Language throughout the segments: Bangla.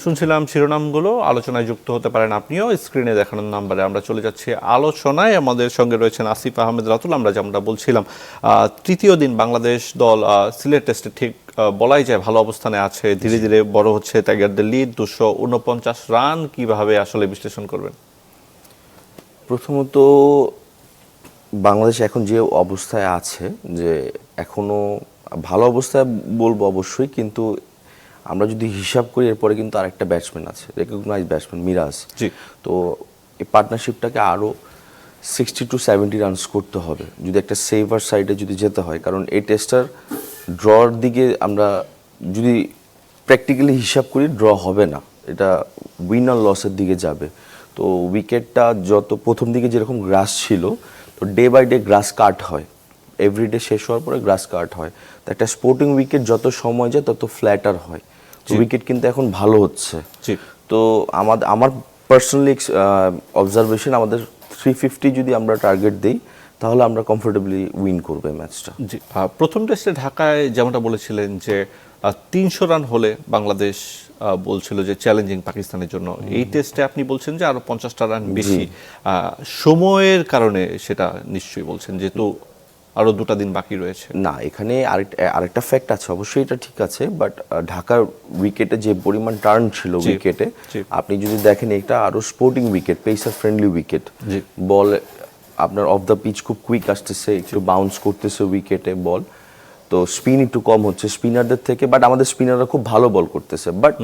শুনছিলাম শিরোনামগুলো, আলোচনায় যুক্ত হতে পারেন আপনিও। স্ক্রিনে দেখানোর নাম্বারে আমরা চলে যাচ্ছি আলোচনায়। আমাদের সঙ্গে রয়েছেন আসিফ আহমেদ রাতুল। আমরা যেমনটা বলছিলাম, তৃতীয় দিন বাংলাদেশ দল সিলেট টেস্টে ঠিক বলাই যায় ভালো অবস্থানে আছে, ধীরে ধীরে বড় হচ্ছে টাইগারদের লিড। 249 রান কিভাবে আসলে বিশ্লেষণ করবেন? প্রথমত বাংলাদেশ এখন যে অবস্থায় আছে, যে এখনো ভালো অবস্থায় বলবো অবশ্যই, কিন্তু আমরা যদি হিসাব করি এরপরে কিন্তু আরেকটা ব্যাটসম্যান আছে, রেকগনাইজ ব্যাটসম্যান মিরাজ। জি। তো এই পার্টনারশিপটাকে আরও 60 to 70 রানস করতে হবে যদি একটা সেভার সাইডে যদি যেতে হয়, কারণ এই টেস্টার ড্রর দিকে আমরা যদি প্র্যাকটিক্যালি হিসাব করি ড্র হবে না, এটা উইন আর লসের দিকে যাবে। তো উইকেটটা যত প্রথম দিকে যেরকম গ্রাস ছিল, তো ডে বাই ডে গ্রাস কাট হয়, এভরিডে শেষ হওয়ার পরে গ্রাস কাট হয়। তো একটা স্পোর্টিং উইকেট যত সময় যায় তত ফ্ল্যাটার হয়, তো উইকেট কিন্তু এখন ভালো হচ্ছে। তো আমার পার্সোনালি অবজারভেশন, আমাদের 350 যদি আমরা টার্গেট দিই তাহলে আমরা কমফোর্টেবলি উইন করবো ম্যাচটা। জি, প্রথম টেস্টে ঢাকায় যেমনটা বলেছিলেন যে 300 রান হলে বাংলাদেশ বলছিল যে চ্যালেঞ্জিং পাকিস্তানের জন্য। এই টেস্টে আপনি বলছেন যে আরো 50টা রান বেশি, সময়ের কারণে সেটা নিশ্চয়ই বলছেন, যেহেতু আরো 2টা দিন বাকি রয়েছে। না, এখানে আরেকটা ফ্যাক্ট আছে, অবশ্যই এটা ঠিক আছে, বাট ঢাকার উইকেটে যে পরিমাণ টার্ন ছিল উইকেটে, আপনি যদি দেখেন এটা আরো sporting wicket, pacer friendly wicket. Ball আপনার অফ দ্য পিচ খুব কুইক আসতেছে, একটু বাউন্স করতেছে উইকেটে বল, তো স্পিন একটু কম হচ্ছে স্পিনারদের থেকে, বাট আমাদের স্পিনাররা খুব ভালো বল করতেছে। বাট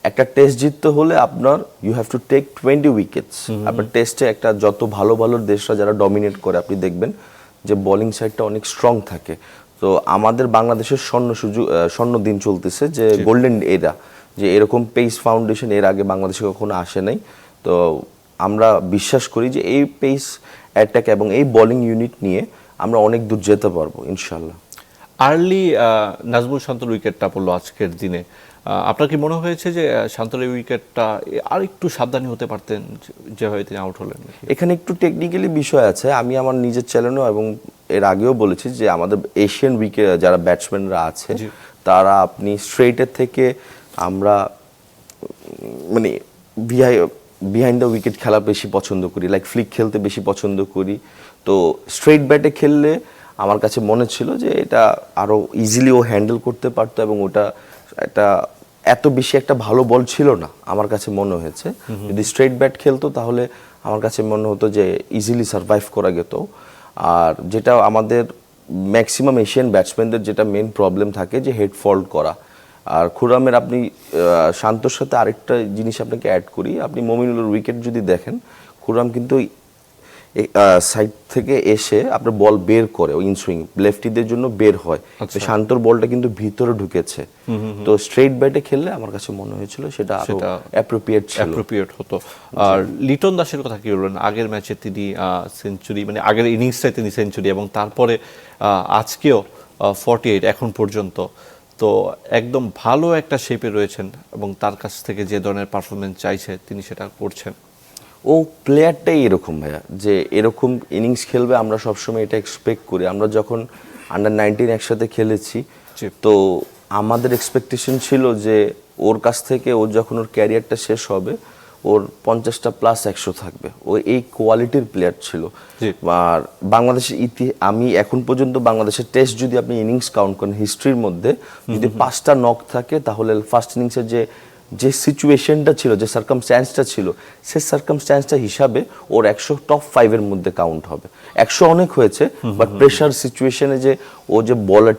একটা টেস্ট জিততে হলে আপনার you have to take 20 wickets. আপনার টেস্টে একটা যত ভালো ভালো দেশরা যারা ডমিনেট করে আপনি দেখবেন যে বোলিং সাইডটা অনেক স্ট্রং থাকে। তো আমাদের বাংলাদেশের স্বর্ণ দিন চলতেছে, যে গোল্ডেন এরা, যে এরকম পেস ফাউন্ডেশন এর আগে বাংলাদেশে কখনো আসে নাই। তো আমরা বিশ্বাস করি যে এই পেস অ্যাটাক এবং এই বোলিং ইউনিট নিয়ে আমরা অনেক দূর যেতে পারবো ইনশাল্লাহ। আর্লি নাজমুল শান্তর উইকেটটা পড়লো আজকের দিনে, আপনার কি মনে হয়েছে যে শান্তর এই উইকেটটা আর একটু সাবধানী হতে পারতেন যেভাবে তিনি আউট হলেন? এখানে একটু টেকনিক্যালি বিষয় আছে, আমি আমার নিজের চ্যানেলও এবং এর আগেও বলেছি যে আমাদের এশিয়ান উইকেট যারা ব্যাটসম্যানরা আছে তারা আপনি স্ট্রেটের থেকে আমরা মানে বিহাইন্ড দ্য উইকেট খেলা বেশি পছন্দ করি, লাইক ফ্লিক খেলতে বেশি পছন্দ করি। তো স্ট্রেট ব্যাটে খেললে আমার কাছে মনে ছিল যে এটা আরও ইজিলি ও হ্যান্ডেল করতে পারতো, এবং ওটা একটা এত বেশি একটা ভালো বল ছিল না আমার কাছে মনে হয়েছে। যদি স্ট্রেট ব্যাট খেলতো তাহলে আমার কাছে মনে হতো যে ইজিলি সার্ভাইভ করা যেত। আর যেটা আমাদের ম্যাক্সিমাম এশিয়ান ব্যাটসম্যানদের যেটা মেন প্রবলেম থাকে যে হেড ফল্ট করা। আর খুররামের আপনি শান্তর সাথে আরেকটা জিনিস আপনাকে অ্যাড করি, আপনি মমিনুলের উইকেট যদি দেখেন, খুররাম কিন্তু সাইড থেকে এসে আপনার বল বের করে, ইন সুইং লেফটিদের জন্য বের হয়, তো শান্তর বলটা কিন্তু ভিতরে ঢুকেছে। তো স্ট্রেট ব্যাটে খেললে আমার কাছে মনে হয়েছিল সেটা অ্যাপ্রোপ্রিয়েট হতো। আর লিটন দাসের কথা কি বলবেন? আগের ম্যাচে তিনি সেঞ্চুরি, মানে আগের ইনিংসটাই তিনি সেঞ্চুরি, এবং তারপরে আজকেও 48 এখন পর্যন্ত, তো একদম ভালো একটা শেপে রয়েছেন, এবং তার কাছ থেকে যে ধরনের পারফরমেন্স চাইছে তিনি সেটা করছেন। ও প্লেয়ারটাই এরকম ভাইয়া, যে এরকম ইনিংস খেলবে আমরা সবসময় এটা এক্সপেক্ট করি। আমরা যখন আন্ডার-19 একসাথে খেলেছি, তো আমাদের এক্সপেকটেশন ছিল যে ওর কাছ থেকে ওর যখন ওর ক্যারিয়ারটা শেষ হবে ওর 50টা প্লাস 100 থাকবে। ও এই কোয়ালিটির প্লেয়ার ছিল। আর বাংলাদেশের আমি এখন পর্যন্ত বাংলাদেশের টেস্ট যদি আপনি ইনিংস কাউন্ট করেন হিস্ট্রির মধ্যে, যদি 5টা নক থাকে তাহলে ফার্স্ট ইনিংসের যে সিচুয়েশনটা ছিল, যে সার্কামস্ট্যান্সটা ছিল, সে সার্কামস্ট্যান্সটা হিসাবে ওর 100 টপ 5-এর মধ্যে কাউন্ট হবে। 100 অনেক হয়েছে, বাট প্রেশার সিচুয়েশনে যে ও যে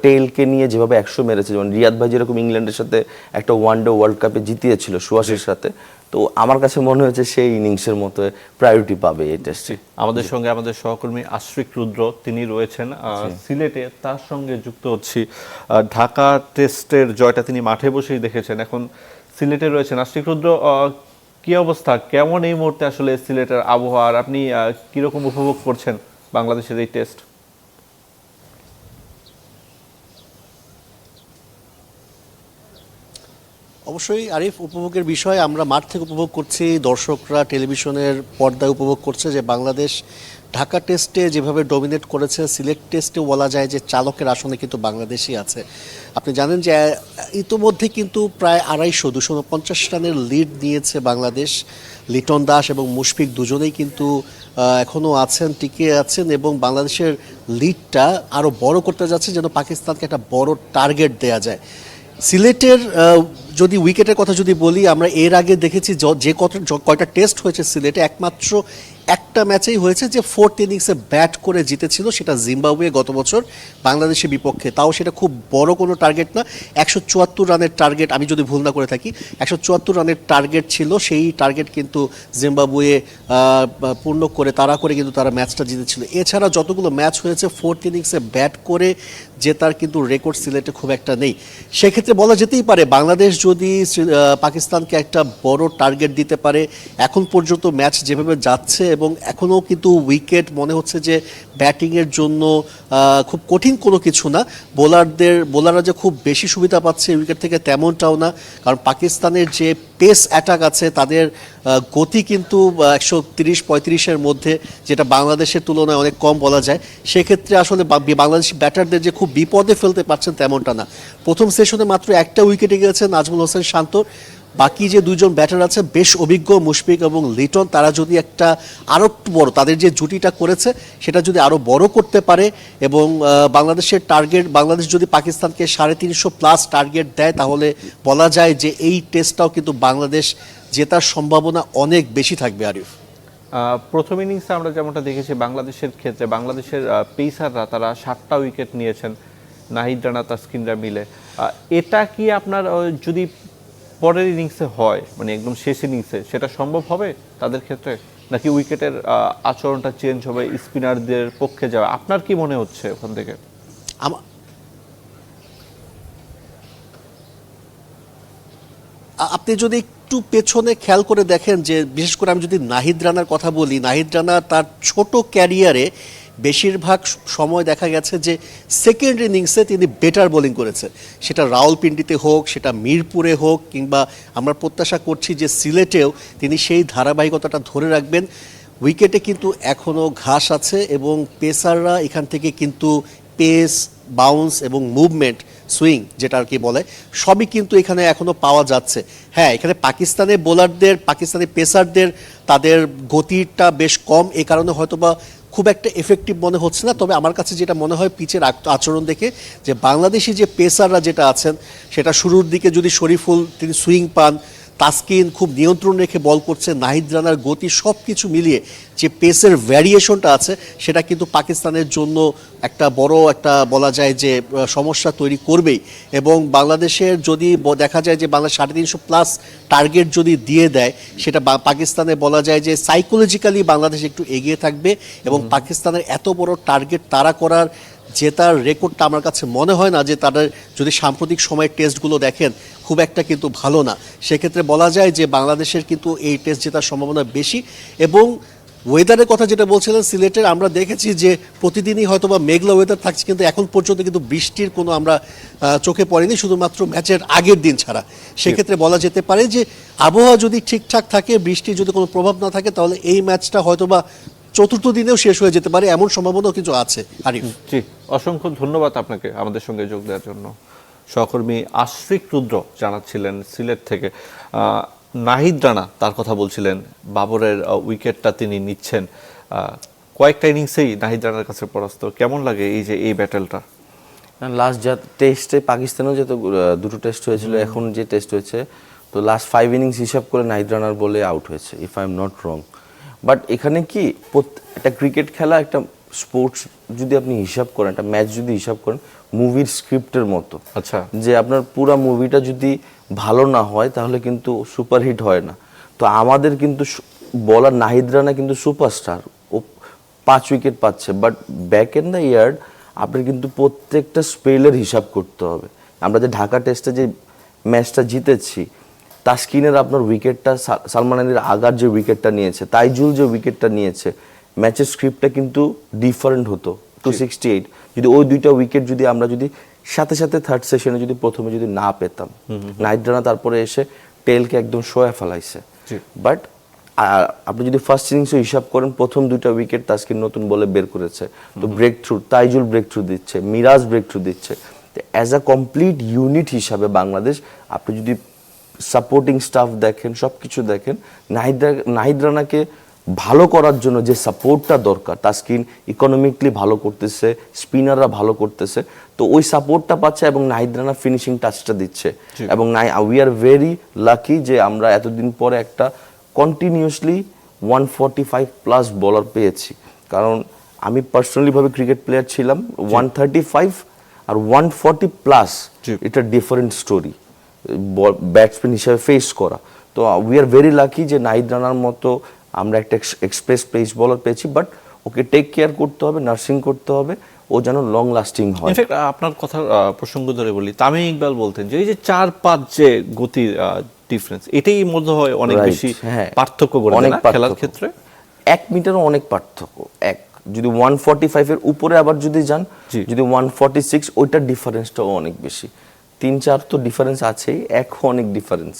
টেইলকে নিয়ে যেভাবে 100 মেরেছে, যেমন রিয়াদ ভাই যেরকম ইংল্যান্ডের সাথে একটা ওয়ানডে ওয়ার্ল্ড কাপে জিতিয়েছিল সুয়াসের সাথে, তো আমার কাছে মনে হয়েছে সেই ইনিংসের মতো প্রায়োরিটি পাবে এই টেস্টে। আমাদের সঙ্গে আমাদের সহকর্মী আশরিক রুদ্র তিনি রয়েছেন সিলেটে, তার সঙ্গে যুক্ত হচ্ছি। ঢাকা টেস্টের জয়টা তিনি মাঠে বসেই দেখেছেন, এখন সিলেটে রয়েছেন। আশরিক রুদ্র, কি অবস্থা, কেমন এই মুহূর্তে আসলে সিলেটের আবহাওয়া, আর আপনি কিরকম উপভোগ করছেন বাংলাদেশের এই টেস্ট? অবশ্যই আরিফ, উপভোগের বিষয়। আমরা মাঠ থেকে উপভোগ করছি, দর্শকরা টেলিভিশনের পর্দায় উপভোগ করছে যে বাংলাদেশ ঢাকা টেস্টে যেভাবে ডমিনেট করেছে, সিলেট টেস্টে বলা যায় যে চালকের আসনে কিন্তু বাংলাদেশই আছে। আপনি জানেন যে ইতোমধ্যে কিন্তু প্রায় 250 রানের লিড নিয়েছে বাংলাদেশ। লিটন দাস এবং মুশফিক দুজনেই কিন্তু এখনও আছেন, টিকে আছেন এবং বাংলাদেশের লিডটা আরও বড় করতে যাচ্ছে যেন পাকিস্তানকে একটা বড় টার্গেট দেয়া যায়। সিলেটের যদি উইকেটের কথা যদি বলি, আমরা এর আগে দেখেছি কয়টা টেস্ট হয়েছে সিলেটে, একমাত্র একটা ম্যাচেই হয়েছে যে 4th ইনিংসে ব্যাট করে জিতেছিল, সেটা জিম্বাবুয়ে গত বছর বাংলাদেশের বিপক্ষে। তাও সেটা খুব বড় কোনো টার্গেট না, 174 রানের টার্গেট, আমি যদি ভুল না করে থাকি 174 রানের টার্গেট ছিল। সেই টার্গেট কিন্তু জিম্বাবুয়ে পূর্ণ করে তারা কিন্তু তারা ম্যাচটা জিতেছিল। এছাড়া যতগুলো ম্যাচ হয়েছে 4th ইনিংসে ব্যাট করে জেতার কিন্তু রেকর্ড সিলেটে খুব একটা নেই। সেক্ষেত্রে বলা যেতেই পারে বাংলাদেশ যদি পাকিস্তানকে একটা বড় টার্গেট দিতে পারে। এখন পর্যন্ত ম্যাচ যেভাবে যাচ্ছে এবং এখনও কিন্তু উইকেট মনে হচ্ছে যে ব্যাটিংয়ের জন্য খুব কঠিন কোনো কিছু না। বোলাররা যে খুব বেশি সুবিধা পাচ্ছে উইকেট থেকে তেমনটাও না, কারণ পাকিস্তানের যে পেস অ্যাটাক আছে তাদের গতি কিন্তু 130-35-এর মধ্যে, যেটা বাংলাদেশের তুলনায় অনেক কম বলা যায়। সেক্ষেত্রে আসলে বাংলাদেশি ব্যাটারদের যে খুব বিপদে ফেলতে পারছেন তেমনটা না। প্রথম সেশনে মাত্র একটা উইকেটে গেছে নাজমুল হোসেন শান্তর। বাকি যে দুজন ব্যাটার আছে বেশ অভিজ্ঞ, মুশফিক এবং লিটন, তারা যদি একটা আরও একটু বড়, তাদের যে জুটিটা করেছে সেটা যদি আরও বড় করতে পারে এবং বাংলাদেশের টার্গেট, বাংলাদেশ যদি পাকিস্তানকে 350+ টার্গেট দেয়, তাহলে বলা যায় যে এই টেস্টটাও কিন্তু বাংলাদেশ জেতার সম্ভাবনা অনেক বেশি থাকবে আরিফ। প্রথম ইনিংসে আমরা যেমনটা দেখেছি বাংলাদেশের ক্ষেত্রে, বাংলাদেশের পেসাররা তারা 7টা উইকেট নিয়েছেন, নাহিদ রানা তাসকিনরা মিলে। এটা কি আপনার যদি পরের ইনিংসে হয়, মানে একদম শেষ ইনিংসে, সেটা সম্ভব হবে তাদের ক্ষেত্রে, নাকি উইকেটের আচরণটা চেঞ্জ হবে, স্পিনারদের পক্ষে যাবে? আপনার কি মনে হচ্ছে ওখান থেকে? আপনি যদি একটু পেছনে খেয়াল করে দেখেন যে বিশেষ করে আমি যদি নাহিদ রানার কথা বলি, নাহিদ রানা তার ছোট ক্যারিয়ারে বেশিরভাগ সময় দেখা গেছে যে সেকেন্ড ইনিংসে তিনি বেটার বোলিং করেছে, সেটা রাওয়ালপিন্ডিতে হোক, সেটা মিরপুরে হোক, কিংবা আমরা প্রত্যাশা করছি যে সিলেটেও তিনি সেই ধারাবাহিকতাটা ধরে রাখবেন। উইকেটে কিন্তু এখনও ঘাস আছে এবং পেসাররা এখান থেকে কিন্তু পেস, বাউন্স এবং মুভমেন্ট, সুইং যেটা আর কি বলে, সবই কিন্তু এখানে এখনো পাওয়া যাচ্ছে। হ্যাঁ, এখানে পাকিস্তানি পেসারদের তাদের গতিটা বেশ কম, এই কারণে হয়তোবা খুব একটা এফেক্টিভ মনে হচ্ছে না। তবে আমার কাছে যেটা মনে হয় পিচের আচরণ দেখে, যে বাংলাদেশি যে পেসাররা যেটা আছেন, সেটা শুরুর দিকে যদি শরীফুল তিনি সুইং পান, তাসকিন খুব নিয়ন্ত্রণ রেখে বল করছে, নাহিদ রানার গতি, সব কিছু মিলিয়ে যে পেসের ভ্যারিয়েশনটা আছে সেটা কিন্তু পাকিস্তানের জন্য একটা বড় একটা বলা যায় যে সমস্যা তৈরি করবেই। এবং বাংলাদেশের যদি দেখা যায় যে বাংলা 350+ টার্গেট যদি দিয়ে দেয়, সেটা পাকিস্তানে বলা যায় যে সাইকোলজিক্যালি বাংলাদেশ একটু এগিয়ে থাকবে এবং পাকিস্তানের এত বড় টার্গেট তাড়া করার জেতার রেকর্ডটা আমার কাছে মনে হয় না যে তাদের, যদি সাম্প্রতিক সময়ের টেস্টগুলো দেখেন, খুব একটা কিন্তু ভালো না। সেক্ষেত্রে বলা যায় যে বাংলাদেশের কিন্তু এই টেস্ট জেতার সম্ভাবনা বেশি। এবং ওয়েদারের কথা যেটা বলছিলেন সিলেটের, আমরা দেখেছি যে প্রতিদিনই হয়তোবা মেঘলা ওয়েদার থাকছে, কিন্তু এখন পর্যন্ত কিন্তু বৃষ্টির কোনো আমরা চোখে পড়েনি, শুধুমাত্র ম্যাচের আগের দিন ছাড়া। সেক্ষেত্রে বলা যেতে পারে যে আবহাওয়া যদি ঠিকঠাক থাকে, বৃষ্টির যদি কোনো প্রভাব না থাকে, তাহলে এই ম্যাচটা হয়তোবা চতুর্থ দিনেও শেষ হয়ে যেতে পারে, এমন সম্ভাবনাও কিছু আছে আরিফ। জি, অসংখ্য ধন্যবাদ আপনাকে আমাদের সঙ্গে যোগ দেওয়ার জন্য। সহকর্মী আশফিক রুদ্র জানাচ্ছিলেন সিলেট থেকে। নাহিদ রানা তার কথা বলছিলেন, বাবরের উইকেটটা তিনি নিচ্ছেন। কয়েকটা ইনিংসেই নাহিদ রানার কাছে পরাস্ত। কেমন লাগে এই যে এই ব্যাটেলটা? লাস্ট যা টেস্টে পাকিস্তানেও যে দুটো টেস্ট হয়েছিল, এখন যে টেস্ট হয়েছে, তো লাস্ট 5 ইনিংস হিসাব করে নাহিদ রানার বলে আউট হয়েছে, if I am not wrong. But এখানে কি একটা ক্রিকেট খেলা, একটা স্পোর্টস যদি আপনি হিসাব করেন, একটা ম্যাচ যদি হিসাব করেন, মুভির স্ক্রিপ্টের মতো। আচ্ছা, যে আপনার পুরো মুভিটা যদি ভালো না হয় তাহলে কিন্তু সুপারহিট হয় না। তো আমাদের কিন্তু বলার নাহিদ রানা কিন্তু সুপারস্টার, ও 5 উইকেট পাচ্ছে, but back N the yard আপনার কিন্তু প্রত্যেকটা স্পেলের হিসাব করতে হবে। আমরা যে ঢাকা টেস্টে যে ম্যাচটা জিতেছি, তাসকিনের আপনার উইকেটটা, সালমান আলীর আগার যে উইকেটটা নিয়েছে, তাইজুল যে উইকেটটা নিয়েছে, ম্যাচের স্ক্রিপ্টটা কিন্তু ডিফারেন্ট হতো। 268 যদি ওই দুইটা উইকেট যদি আমরা যদি সাথে সাথে থার্ড সেশনে যদি প্রথমে যদি না পেতাম, নাহিদ রানা তারপরে এসে টেলকে একদম শোয়া ফেলাইছে। বাট আপনি যদি ফার্স্ট ইনিংসে হিসাব করেন, প্রথম 2টা উইকেট তাসকিন নতুন বলে বের করেছে, তো breakthrough, Taijul breakthrough দিচ্ছে, মিরাজ ব্রেক থ্রু দিচ্ছে। অ্যাজ আ কমপ্লিট ইউনিট হিসাবে বাংলাদেশ, আপনি যদি সাপোর্টিং স্টাফ দেখেন, সব কিছু দেখেন, নাহিদ রানাকে ভালো করার জন্য যে সাপোর্টটা দরকার, তাসকিন ইকোনমিকলি ভালো করতেছে, স্পিনাররা ভালো করতেছে, তো ওই সাপোর্টটা পাচ্ছে এবং নাহিদ রানা ফিনিশিং টাচটা দিচ্ছে। এবং উই আর ভেরি লাকি যে আমরা এতদিন পরে একটা কন্টিনিউয়াসলি 145+ বলার পেয়েছি। কারণ আমি পার্সোনালিভাবে ক্রিকেট প্লেয়ার ছিলাম, 135 আর 140+, এটা ডিফারেন্ট স্টোরি ব্যাটসম্যান হিসেবে ফেস করা। তো উই আর ভেরি লাকি যে নাহিদ রানার মতো আমরা একটা এক্সপ্রেস পেস বলার পেয়েছি। বাট ওকে টেক কেয়ার করতে হবে, নার্সিং করতে হবে, ও যেন লং লাস্টিং হয়। ইনফ্যাক্ট আপনার কথা প্রসঙ্গ ধরে বলি, তামিম ইকবাল বলতেন যে এই যে 4-5 যে গতির ডিফারেন্স, এটাই মধ্যে হয় অনেক বেশি পার্থক্য করে না খেলার ক্ষেত্রে। 1 মিটারও অনেক পার্থক্য। যদি 145 এর উপরে আবার যদি যান, যদি 146, ওইটার ডিফারেন্সটাও অনেক বেশি। 3-4 তো ডিফারেন্স আছেই, 1 অনেক ডিফারেন্স।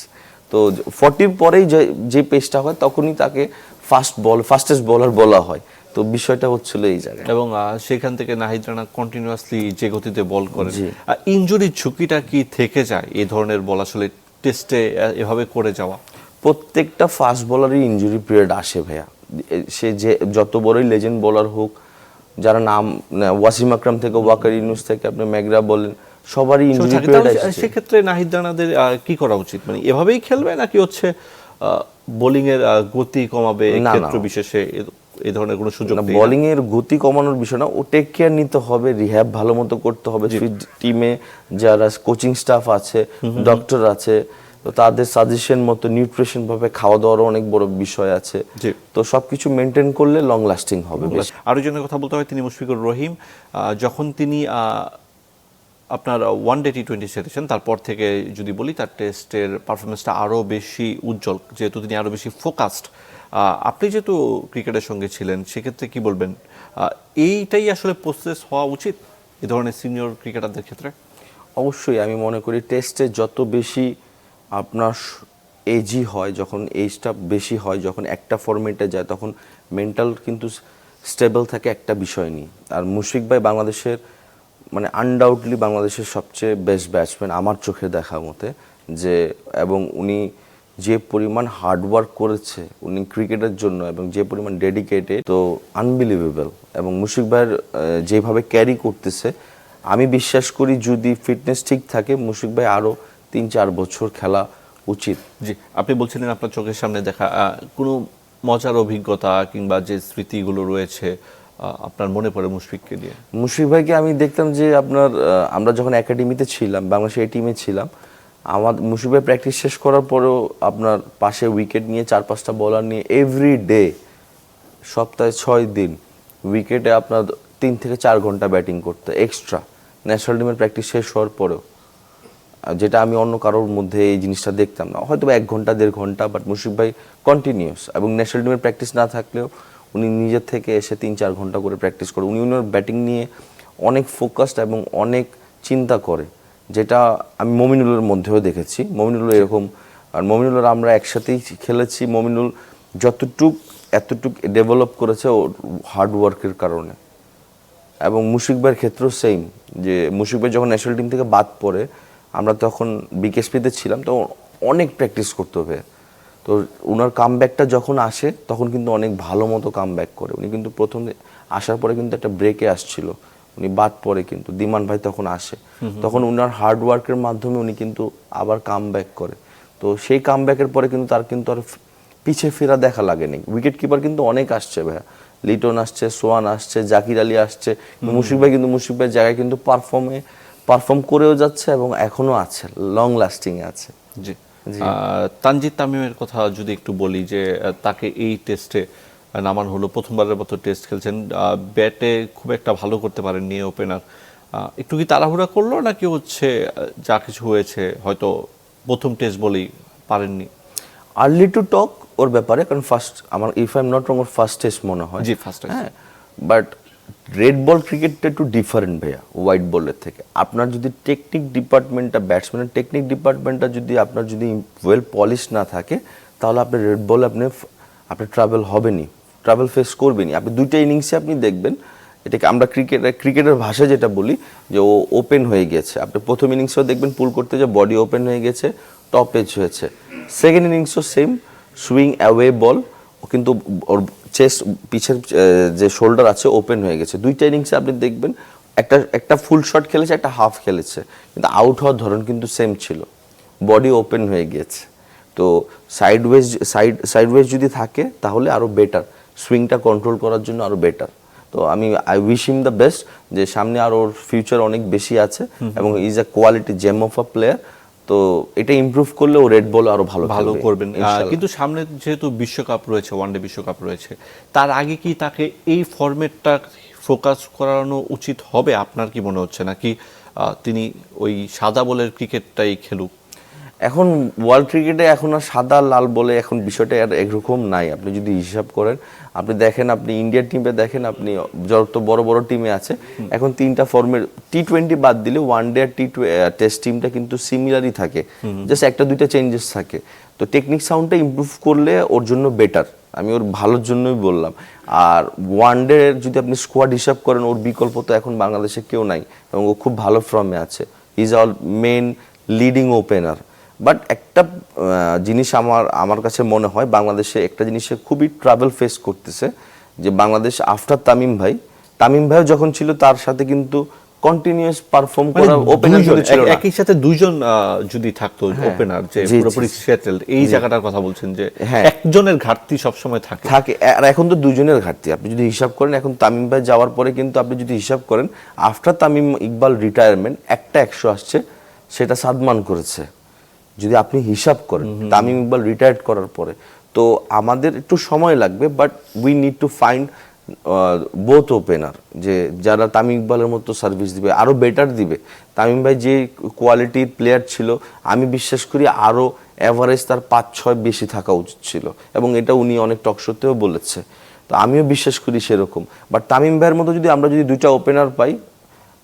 তো 40 পরেই যে পেসটা হয় তখনই তাকে ফাস্টেস্ট বোলার বলা হয়। তো বিষয়টা হচ্ছিল এই জায়গায়। এবং সেখান থেকে নাহিদ রানা কন্টিনিউয়াসলি যে গতিতে বল করেন, ইনজুরির ঝুঁকিটা কি থেকে যায় এই ধরনের বল আসলে টেস্টে এভাবে করে যাওয়া? প্রত্যেকটা ফাস্ট বোলারই ইনজুরি পিরিয়ড আসে ভাইয়া, সে যে যত বড়ই লেজেন্ড বোলার হোক, যারা নাম ওয়াসিম আকরাম থেকে ওয়াকার ইউনুস থেকে আপনি মেঘরা বলেন, সবারই ইনজুরি পিরিয়ড আসে। সেক্ষেত্রে নাহিদ রানাদের কি করা উচিত? মানে এভাবেই খেলবে নাকি হচ্ছে বোলিং এর গতি কমাবে ক্ষেত্র বিশেষে এই ধরনের কোনো সুযোগ? বোলিং এর গতি কমানোর বিষয় না, ও টেক কেয়ার নিতে হবে, রিহ্যাব ভালো মতো করতে হবে। টিমে যারা কোচিং স্টাফ আছে, ডক্টর আছে, তো তাদের সাজেশন মতো নিউট্রিশন ভাবে খাওয়া দাওয়ারও অনেক বড় বিষয় আছে। তো সবকিছু মেনটেন করলে লং লাস্টিং হবে। আরো জনের কথা বলতে হয়, তিনি মুশফিকুর রহিম। যখন তিনি আপনার ওয়ানডে টি20 সেরেছেন, তারপর থেকে যদি বলি তার টেস্টের পারফরমেন্সটা আরও বেশি উজ্জ্বল, যেহেতু তিনি আরও বেশি ফোকাসড। আপনি যেহেতু ক্রিকেটের সঙ্গে ছিলেন, সেক্ষেত্রে কি বলবেন, এইটাই আসলে প্রসেস হওয়া উচিত এই ধরনের সিনিয়র ক্রিকেটারদের ক্ষেত্রে? অবশ্যই আমি মনে করি টেস্টে যত বেশি আপনার এজই হয়, যখন এজটা বেশি হয়, যখন একটা ফরম্যাটে যায়, তখন মেন্টাল কিন্তু স্টেবল থাকে একটা বিষয় নিয়ে। আর মুশফিক ভাই বাংলাদেশের মানে আনডাউটলি বাংলাদেশের সবচেয়ে বেস্ট ব্যাটসম্যান আমার চোখে দেখা মতে। যে এবং উনি যে পরিমাণ হার্ডওয়ার্ক করেছে উনি ক্রিকেটের জন্য, এবং যে পরিমাণ ডেডিকেটেড, তো আনবিলিভেবল। এবং মুশফিক ভাইয়ের যেভাবে ক্যারি করতেছে, আমি বিশ্বাস করি যদি ফিটনেস ঠিক থাকে, মুশফিক ভাই আরও 3-4 বছর খেলা উচিত। জি, আপনি বলছিলেন আপনার চোখের সামনে দেখা কোনো মজার অভিজ্ঞতা কিংবা যে স্মৃতিগুলো রয়েছে আপনার মনে পড়ে মুশফিককে দিয়ে? মুশফিক ভাইকে আমি দেখতাম যে আপনার আমরা যখন একাডেমিতে ছিলাম, বাংলাদেশ এই টিমে ছিলাম, আমার মুশফিক ভাই প্র্যাকটিস শেষ করার পরেও আপনার পাশে উইকেট নিয়ে 4-5টা বলার নিয়ে এভরি ডে, সপ্তাহে 6 দিন উইকেটে আপনার 3 থেকে 4 ঘন্টা ব্যাটিং করতে এক্সট্রা, ন্যাশনাল টিমের প্র্যাকটিস শেষ হওয়ার পরেও, যেটা আমি অন্য কারোর মধ্যে এই জিনিসটা দেখতাম না। হয়তো 1 ঘন্টা 1.5 ঘন্টা, বাট মুশফিক ভাই কন্টিনিউস। এবং ন্যাশনাল টিমের প্র্যাকটিস না থাকলেও উনি নিজের থেকে এসে 3-4 ঘন্টা করে প্র্যাকটিস করে। উনি ওনার ব্যাটিং নিয়ে অনেক ফোকাসড এবং অনেক চিন্তা করে, যেটা আমি মমিনুলের মধ্যেও দেখেছি। মমিনুল এরকম, আর মমিনুলের আমরা একসাথেই খেলেছি। মমিনুল এতটুক ডেভেলপ করেছে ওর হার্ডওয়ার্কের কারণে। এবং মুশফিক ভাইয়ের ক্ষেত্রেও সেম, যে মুশফিক ভাই যখন ন্যাশনাল টিম থেকে বাদ পড়ে, আমরা তখন বিকেএসপিতে ছিলাম, তো অনেক প্র্যাকটিস করতে হবে। তো ওনার কামব্যাকটা যখন আসে তখন কিন্তু অনেক ভালো মতো কামব্যাক করে। উনি কিন্তু প্রথম আসার পরে কিন্তু একটা ব্রেকে আসছিল, উনি বাদ পড়ে, কিন্তু দিমান ভাই তখন আসে, তখন ওনার হার্ডওয়ার্কের মাধ্যমে উনি কিন্তু আবার কামব্যাক করে। তো সেই কামব্যাকের পরে কিন্তু তার কিন্তু আর পিছিয়ে ফেরা দেখা লাগেনি। উইকেট কিপার কিন্তু অনেক আসছে ভাইয়া, লিটন আসছে, সোয়ান আসছে, জাকির আলী আসছে, মুশফিক ভাই কিন্তু মুশফিক ভাইয়ের জায়গায় কিন্তু পারফর্ম করেও যাচ্ছে এবং এখনো আছে, লং লাস্টিং আছে। জি, তানজিদ তামিমের কথা যদি একটু বলি, যে তাকে এই টেস্টে নামানো হলো, প্রথমবারের মতো টেস্ট খেলছেন, ব্যাটে খুব একটা ভালো করতে পারেননি ওপেনার। একটু কি তাড়াহুড়া করলো নাকি হচ্ছে যা কিছু হয়েছে হয়তো প্রথম টেস্ট বলেই পারেননি? আর্লি টু টক ওর ব্যাপারে, কারণ ফার্স্ট আমার, if I am not wrong, or first test মনে হয়। জি, ফার্স্ট টেস্ট। হ্যাঁ, বাট রেড বল ক্রিকেটটা একটু ডিফারেন্ট ভাইয়া হোয়াইট বলের থেকে। আপনার যদি টেকনিক ডিপার্টমেন্টটা, ব্যাটসম্যানের টেকনিক ডিপার্টমেন্টটা যদি আপনার যদি ওয়েল পলিশ না থাকে, তাহলে আপনি রেড বলে আপনি ট্রাভেল হবেনি, ট্রাভেল ফেস করবেনি। আপনি দুইটা ইনিংসে আপনি দেখবেন, এটাকে আমরা ক্রিকেটের ভাষায় যেটা বলি যে ও ওপেন হয়ে গেছে। আপনি প্রথম ইনিংসেও দেখবেন পুল করতে যে বডি ওপেন হয়ে গেছে, টপ এজ হয়েছে। সেকেন্ড ইনিংসও সেম, সুইং অ্যাওয়ে বল, ও কিন্তু চেস্ট পিছের যে শোল্ডার আছে ওপেন হয়ে গেছে। দুইটা ইনিংসে আপনি দেখবেন একটা ফুল শট খেলেছে, একটা হাফ খেলেছে, কিন্তু আউট হওয়ার ধরন কিন্তু সেম ছিল, বডি ওপেন হয়ে গিয়েছে। তো সাইডওয়েজ যদি থাকে তাহলে আরও বেটার, সুইংটা কন্ট্রোল করার জন্য আরও বেটার। তো I wish him the best, যে সামনে আর ওর ফিউচার অনেক বেশি আছে এবং is a quality gem of a player. তো এটা ইমপ্রুভ করলে ও রেড বল আরো ভালো করবেন। কিন্তু সামনে যেহেতু বিশ্বকাপ রয়েছে, ওয়ানডে বিশ্বকাপ রয়েছে, তার আগে কি তাকে এই ফরম্যাটটা ফোকাস করানো উচিত হবে? আপনার কি মনে হচ্ছে, নাকি তিনি ওই সাদা বলের ক্রিকেটটাই খেলুক? এখন ওয়ার্ল্ড ক্রিকেটে এখন আর সাদা লাল বলে এখন বিষয়টা আর একরকম নাই। আপনি যদি হিসাব করেন, আপনি দেখেন, আপনি ইন্ডিয়ার টিমে দেখেন, আপনি যত বড় বড় টিমে আছে এখন তিনটা ফর্মের, টি-20 বাদ দিলে ওয়ানডে আর টেস্ট টিমটা কিন্তু সিমিলারই থাকে, জাস্ট একটা দুইটা চেঞ্জেস থাকে। তো টেকনিক সাউন্ডটা ইমপ্রুভ করলে ওর জন্য বেটার, আমি ওর ভালোর জন্যই বললাম। আর ওয়ানডে যদি আপনি স্কোয়াড হিসাব করেন, ওর বিকল্প তো এখন বাংলাদেশে কেউ নাই এবং ও খুব ভালো ফর্মে আছে, is all men leading opener. But একটা জিনিস আমার কাছে মনে হয়, বাংলাদেশে একটা জিনিসে খুবই ট্রাভেল ফেস করতেছে, যে বাংলাদেশ আফটার তামিম ভাইও যখন ছিল তার সাথে কিন্তু কন্টিনিউয়াস পারফর্ম করা ওপেনার যদি ছিল না, একই সাথে দুইজন যদি থাকতো ওপেনার, যে পুরোপুরি সেটেলড, এই জায়গাটার কথা বলছেন, যে একজনের ঘাটতি সব সময় থাকে। আর এখন তো দুজনের ঘাটতি। আপনি যদি হিসাব করেন, এখন তামিম ভাই যাওয়ার পরে কিন্তু আপনি যদি হিসাব করেন, আফটার তামিম ইকবাল রিটায়ারমেন্ট একটা 100 আসছে, সেটা সাদমান করেছে। যদি আপনি হিসাব করেন তামিম ইকবাল রিটায়ার্ড করার পরে, তো আমাদের একটু সময় লাগবে, but we need to find both opener, যে যারা তামিম ইকবালের মতো সার্ভিস দিবে, আরও বেটার দিবে। তামিম ভাই যে কোয়ালিটির প্লেয়ার ছিল, আমি বিশ্বাস করি আরও অ্যাভারেজ তার 5-6 বেশি থাকা উচিত ছিল, এবং এটা উনি অনেক টকশোতেও বলেছে। তো আমিও বিশ্বাস করি সেরকম। বাট তামিম ভাইয়ের মতো যদি আমরা যদি দুইটা ওপেনার পাই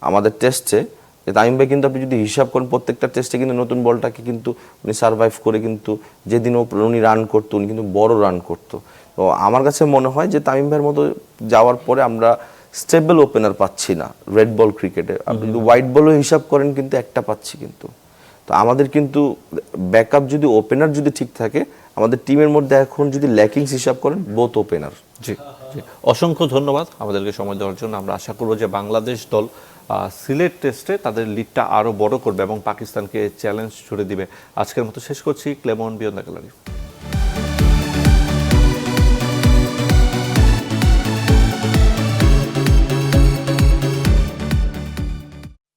আমাদের টেস্টে, তামিম ভাই কিন্তু আপনি যদি হিসাব করেন প্রত্যেকটা টেস্টে কিন্তু নতুন বলটাকে কিন্তু উনি সার্ভাইভ করে, কিন্তু যেদিন উনি রান করতো উনি কিন্তু বড় রান করতো। তো আমার কাছে মনে হয় যে তামিম ভাইয়ের মতো যাওয়ার পরে আমরা স্টেবল ওপেনার পাচ্ছি না রেড বল ক্রিকেটে। আপনি যদি হোয়াইট বলও হিসাব করেন কিন্তু একটা পাচ্ছি, কিন্তু তো আমাদের কিন্তু ব্যাকআপ যদি ওপেনার যদি ঠিক থাকে, আমাদের টিমের মধ্যে এখন যদি ল্যাকিংস হিসাব করেন বোথ ওপেনার। জি, অসংখ্য ধন্যবাদ আমাদেরকে সময় দেওয়ার জন্য। আমরা আশা করব যে বাংলাদেশ দল সিলেট টেস্টে তাদের লিডটা আরও বড় করবে এবং পাকিস্তানকে চ্যালেঞ্জ ছুড়ে দিবে। আজকের মতো শেষ করছি। Clemon beyond the gallery.